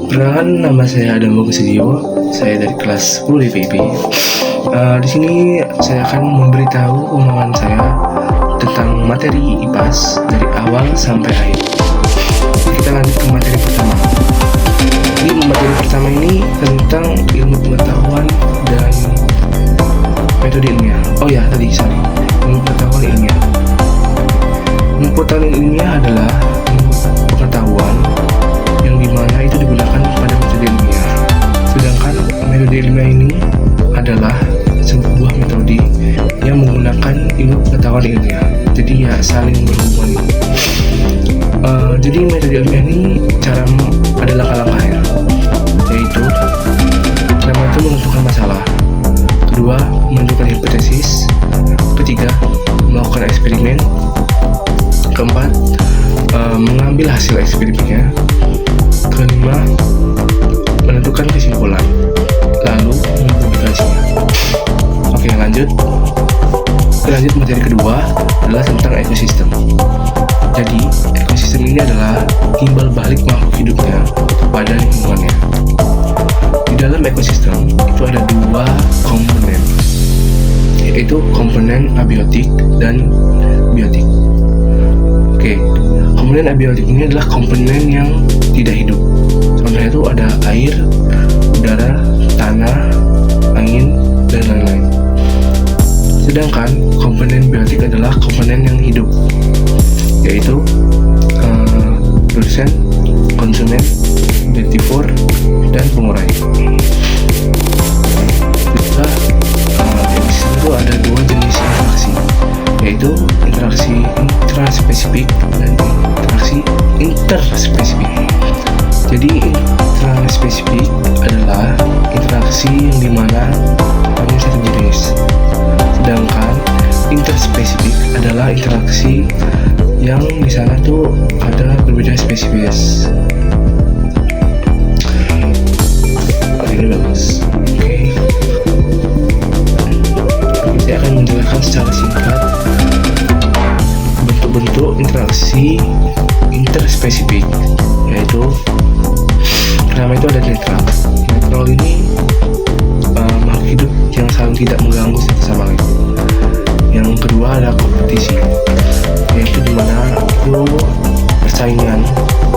Perkenalkan, nama saya Adam Bagusudio. Saya dari kelas 10 DPIP. Di sini saya akan memberitahu pemahaman saya tentang materi IPAS dari awal sampai akhir. Kita lanjut ke materi pertama. Jadi materi pertama ini tentang ilmu pengetahuan dan metode ilmiah. Ilmu pengetahuan ilmiah. Ilmu pengetahuan ilmiah adalah ilmu pengetahuan yang dimana itu digunakan pada metode ilmiah. Sedangkan metode ilmiah ini adalah sebuah metode yang menggunakan ilmu pengetahuan ilmiah. Jadi ya saling berhubungan. Jadi metode ilmiah ini cara ada langkah-langkahnya, yaitu pertama itu menentukan masalah, kedua menentukan hipotesis, ketiga melakukan eksperimen, keempat mengambil hasil eksperimennya, kelima menentukan kesimpulan, lalu mempublikasinya. Oke, lanjut materi kedua adalah tentang ekosistem. Jadi ekosistem ini adalah timbal balik makhluk hidupnya pada lingkungannya. Di dalam ekosistem itu ada dua komponen, yaitu komponen abiotik dan biotik. Oke, komponen abiotik ini adalah komponen yang tidak hidup. Contohnya itu ada air, udara, tanah, angin, dan lain-lain. Sedangkan komponen biotik adalah komponen yang hidup, yaitu produsen, konsumen, detektor, dan pengurai. Juga itu ada dua jenis interaksi, yaitu interaksi intraspesifik dan interaksi interspesifik. Jadi intraspesifik adalah interaksi yang dimana hanya satu jenis, sedangkan interspesifik adalah interaksi yang di sana tuh ada berbeda spesies. Ini bagus. Oke. Saya akan menjelaskan secara singkat bentuk-bentuk interaksi interspesifik, yaitu pertama itu ada netral. Netral ini makhluk hidup yang saling tidak mengganggu satu sama lain. Yang kedua ada kompetisi, yaitu dimana itu persaingan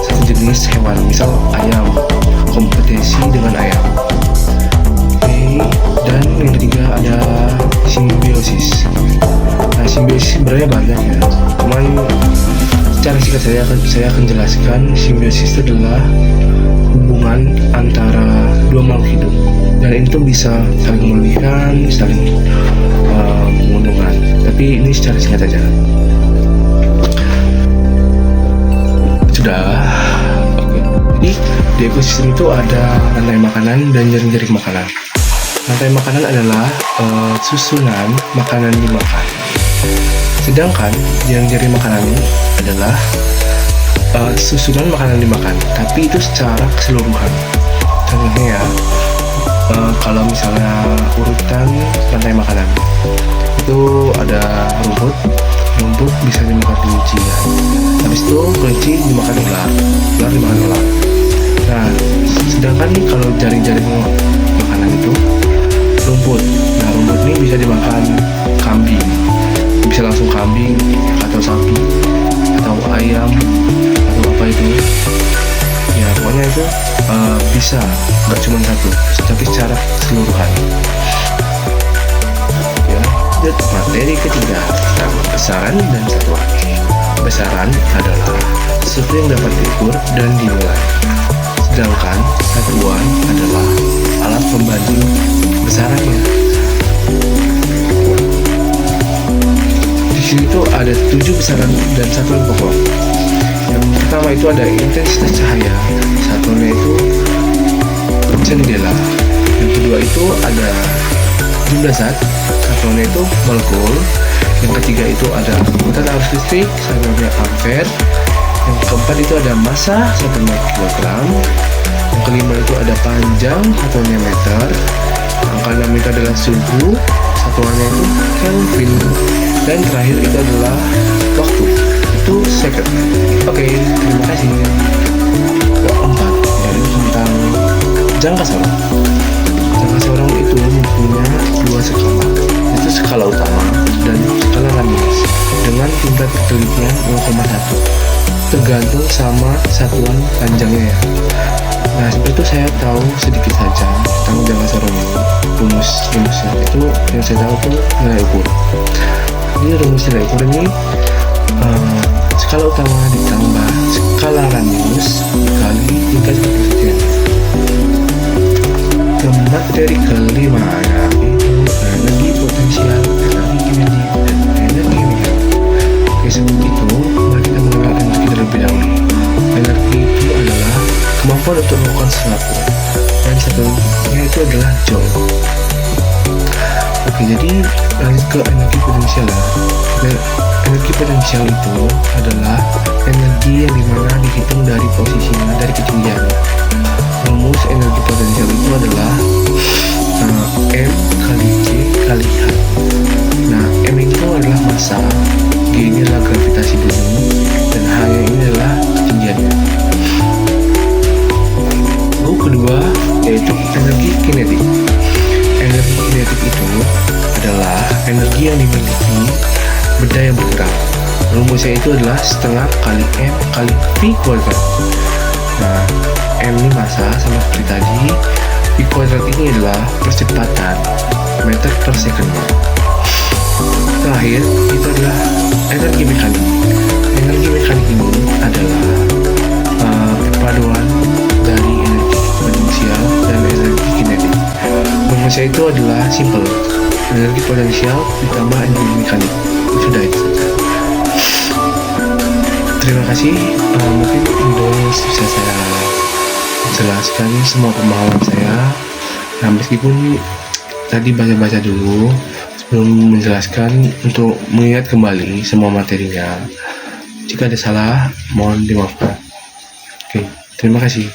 satu jenis hewan, misal ayam kompetisi dengan ayam. Oke, dan yang ketiga ada simbiosis. Nah, simbiosis sebenarnya banyak ya, cuman secara singkat saya akan jelaskan. Simbiosis itu adalah hubungan antara dua makhluk hidup, dan itu bisa saling melebihkan, saling menguntungkan. Tapi ini secara singkat aja. Sudah. Oke. Jadi di ekosistem itu ada rantai makanan dan jaring-jaring makanan. Rantai makanan adalah susunan makanan dimakan. Sedangkan jaring-jaring makanan ini adalah susunan makanan dimakan, tapi itu secara keseluruhan. Contohnya ya, kalau misalnya urutan rantai makanan itu ada rumput bisa dimakan kelinci ya. Habis itu kelinci dimakan ular dimakan ular. Nah, sedangkan kalau jaring-jaring makanan itu rumput. Nah, rumput ini bisa dimakan kambing, bisa langsung kambing atau sapi atau ayam atau apa itu ya, pokoknya itu bisa, nggak cuma satu tapi secara keseluruhan ya. Materi ketiga tentang besaran dan satuan. Besaran adalah sesuatu yang dapat diukur dan dinilai, sedangkan satuan adalah alat pembanding besarannya. Di sini tuh ada 7 besaran dan satuan pokok. Yang pertama itu ada intensitas cahaya, satuannya itu jendela. Yang kedua itu ada jumlah zat, satuannya itu molekul. Yang ketiga itu ada kekuatan arus listrik, satuannya ampere. Yang keempat itu ada massa, satuannya kilogram. Yang kelima itu ada panjang, satuannya meter. Yang keenam itu adalah suhu, satuannya itu Kelvin. Dan terakhir itu adalah waktu, itu second. Oke, terima kasih. Keempat, yaitu tentang jangka sorong. Jangka sorong itu mempunyai dua skala, yaitu skala utama dan skala radius dengan tingkat ketelitian 0,1 tergantung sama satuan panjangnya ya. Nah, seperti itu saya tahu sedikit saja tentang jangka sorong ini. Rumusnya itu yang saya tahu tuh nilai ukur. Jadi rumus nilai ukur ini skala utama ditambah skala radius dikali tingkat ketelitian. Ke materi kelima yaitu energi potensial, energi kinetik, dan energi mekanik. Oke, sebelum itu mari kita mengenal energi terlebih dahulu. Energi itu adalah kemampuan untuk melakukan sesuatu, dan satunya itu adalah joule. Oke, jadi lanjut ke energi potensial ya. Energi potensial itu adalah energi yang dimana dihitung dari posisinya, dari ketinggian. Rumus energi potensial itu adalah M kali C kali H. Nah, M itu adalah massa, G ini adalah gravitasi bumi, dan H ini adalah ketinggiannya. Lalu kedua yaitu energi kinetik. Energi kinetik itu adalah energi yang dimiliki benda yang bergerak. Rumusnya itu adalah setengah kali M kali V kuadrat. Nah, M ini massa sama seperti tadi, V kuadrat ini adalah percepatan meter per second. Terakhir itu adalah energi mekanik. Energi mekanik ini adalah perpaduan dari energi potensial dan energi kinetik. Rumusnya itu adalah simple, energi potensial ditambah energi mekanik. Sudah itu saja. Terima kasih. Mungkin itu bisa saya jelaskan semua pemahaman saya. Nah, meskipun tadi baca-baca dulu sebelum menjelaskan untuk mengingat kembali semua materinya. Jika ada salah, mohon dimaafkan. Oke, terima kasih.